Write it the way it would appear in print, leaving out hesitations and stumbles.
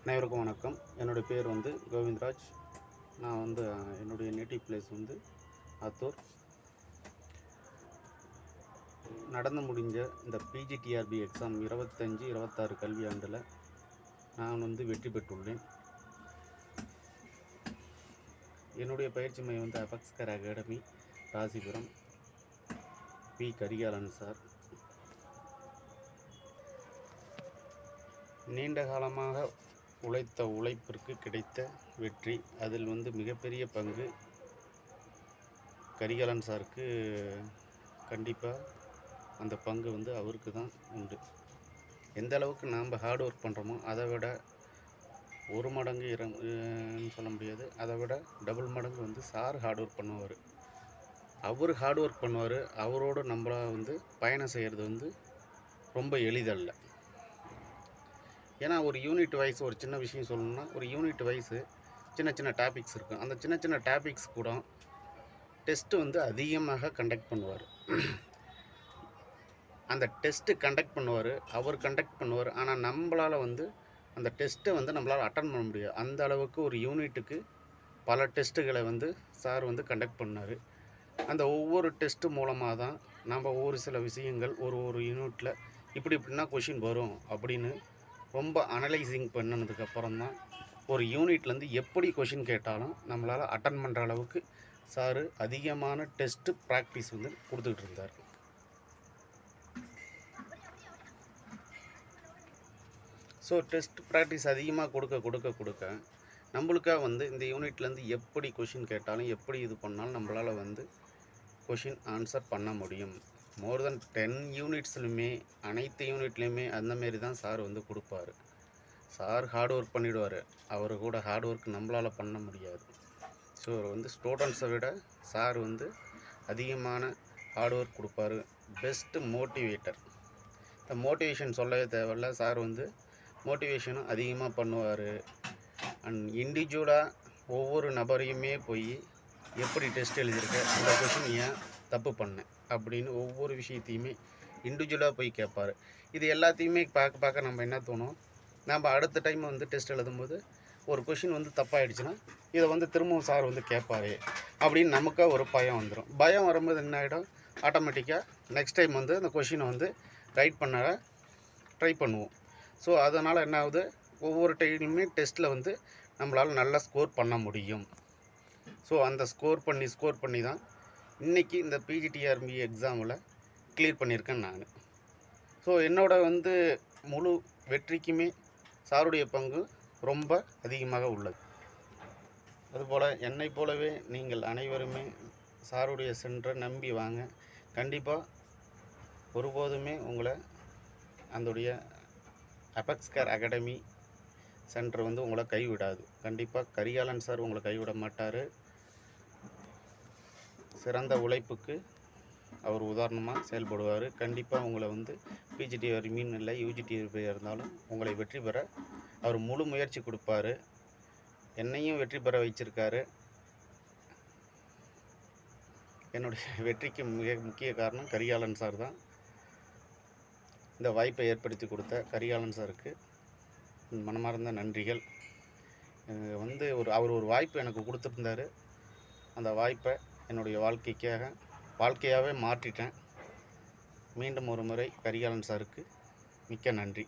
அனைவருக்கும் வணக்கம். என்னுடைய பேர் கோவிந்தராஜ். நான் என்னுடைய நேட்டிவ் பிளேஸ் ஆத்தூர். நடந்து முடிஞ்ச இந்த பிஜிடிஆர்பி எக்ஸாம் 25-26 கல்வியாண்டில் நான் வெற்றி பெற்றுள்ளேன். என்னுடைய பயிற்சி மையம் அபெக்ஸ்கர் academy, Rasipuram, P. Karikalan sir. நீண்ட காலமாக உழைத்த உழைப்பிற்கு கிடைத்த வெற்றி. அதில் மிகப்பெரிய பங்கு கரிகாலன் சாருக்கு. கண்டிப்பாக அந்த பங்கு அவருக்கு தான் உண்டு. எந்த அளவுக்கு நாம் ஹார்ட் ஒர்க் பண்ணுறோமோ அதை விட ஒரு மடங்கு சொல்ல முடியாது, அதை விட டபுள் மடங்கு சார் ஹார்ட் ஒர்க் பண்ணுவார். அவர் ஹார்ட் ஒர்க் பண்ணுவார். அவரோடு நம்மளை பயணம் செய்கிறது ரொம்ப எளிதல்ல. ஏன்னா ஒரு யூனிட் வைஸ் ஒரு சின்ன விஷயம் சொல்லணும்னா, ஒரு யூனிட் வைஸு சின்ன சின்ன டாபிக்ஸ் இருக்கும். அந்த சின்ன சின்ன டாபிக்ஸ் கூட டெஸ்ட்டு அதிகமாக கண்டக்ட் பண்ணுவார். அந்த டெஸ்ட்டு கண்டக்ட் பண்ணுவார், அவர் கண்டக்ட் பண்ணுவார். ஆனால் நம்மளால் அந்த டெஸ்ட்டை நம்மளால் அட்டன் பண்ண முடியாது. அந்த அளவுக்கு ஒரு யூனிட்டுக்கு பல டெஸ்ட்டுகளை சார் கண்டக்ட் பண்ணார். அந்த ஒவ்வொரு டெஸ்ட்டு மூலமாக தான் நம்ம ஒவ்வொரு சில விஷயங்கள் ஒரு யூனிட்டில் இப்படின்னா கொஷின் வரும் அப்படின்னு ரொம்ப அனலைசிங் பண்ணினதுக்கப்புறம் தான் ஒரு யூனிட்லேருந்து எப்படி கொஷின் கேட்டாலும் நம்மளால் அட்டன் பண்ணுற அளவுக்கு சார் அதிகமான டெஸ்ட்டு ப்ராக்டிஸ் கொடுத்துக்கிட்டு இருந்தார். ஸோ டெஸ்ட் ப்ராக்டிஸ் அதிகமாக கொடுக்க நம்மளுக்காக இந்த யூனிட்லேருந்து எப்படி கொஷின் கேட்டாலும் எப்படி இது பண்ணாலும் நம்மளால் கொஷின் ஆன்சர் பண்ண முடியும். மோர் தென் 10 யூனிட்ஸ்லையுமே அனைத்து யூனிட்லேயுமே அந்தமாரி தான் சார் கொடுப்பார். சார் ஹார்ட் ஒர்க் பண்ணிவிடுவார். அவர் கூட ஹார்ட் ஒர்க் நம்மளால் பண்ண முடியாது. ஸோ ஸ்டூடெண்ட்ஸை விட சார் அதிகமான ஹார்ட் ஒர்க் கொடுப்பார். Best motivator. இந்த மோட்டிவேஷன் சொல்லவே தேவையில்ல. சார் மோட்டிவேஷனும் அதிகமாக பண்ணுவார். அண்ட் இண்டிவிஜுவலாக ஒவ்வொரு நபரையுமே போய் எப்படி டெஸ்ட் எழுதியிருக்க, இந்த கொஷின் ஏன் தப்பு பண்ணேன் அப்படின்னு ஒவ்வொரு விஷயத்தையுமே இண்டிவிஜுவலாக போய் கேட்பார். இது எல்லாத்தையுமே பார்க்க நம்ம என்ன தோணும், நம்ம அடுத்த டைம் டெஸ்ட் எழுதும்போது ஒரு கொஷின் தப்பாகிடுச்சுன்னா இதை திரும்பவும் சார் கேட்பார் அப்படின்னு நமக்கா ஒரு பயம் வந்துடும். பயம் வரும்போது என்ன ஆகிடும், ஆட்டோமேட்டிக்காக நெக்ஸ்ட் டைம் அந்த கொஷினை ரைட் பண்ண ட்ரை பண்ணுவோம். ஸோ அதனால் என்ன ஆகுது, ஒவ்வொரு டைமுமே டெஸ்ட்டில் நம்மளால் நல்லா ஸ்கோர் பண்ண முடியும். ஸோ அந்த ஸ்கோர் பண்ணி தான் இன்றைக்கி இந்த பிஜிடிஆர்பி எக்ஸாமில் கிளியர் பண்ணியிருக்கேன் நான். ஸோ என்னோட முழு வெற்றிக்குமே சாருடைய பங்கு ரொம்ப அதிகமாக உள்ளது. அதுபோல் என்னை போலவே நீங்கள் அனைவருமே சாருடைய சென்டரை நம்பி வாங்க. கண்டிப்பாக ஒருபோதுமே உங்களை அதோடைய அபெக்ஸ்கர் அகாடமி சென்டர் உங்களை கைவிடாது. கண்டிப்பாக கரிகாலன் சார் உங்களை கைவிட மாட்டார். சிறந்த உழைப்புக்கு அவர் உதாரணமாக செயல்படுவார். கண்டிப்பாக உங்களை பிஜிடிஆர்பின்னு இல்லை, யூஜிடிஆர்பி இருந்தாலும் உங்களை வெற்றி பெற அவர் முழு முயற்சி கொடுப்பார். என்னையும் வெற்றி பெற வச்சிருக்காரு. என்னுடைய வெற்றிக்கு மிக முக்கிய காரணம் கரிகாலன் சார் தான். இந்த வாய்ப்பை ஏற்படுத்தி கொடுத்த கரிகாலன் சாருக்கு மனமார்ந்த நன்றிகள். அவர் ஒரு வாய்ப்பு எனக்கு கொடுத்துருந்தார். அந்த வாய்ப்பை என்னுடைய வாழ்க்கையாகவே மாற்றிட்டேன். மீண்டும் ஒரு முறை கரிகாலன் சாருக்கு மிக்க நன்றி.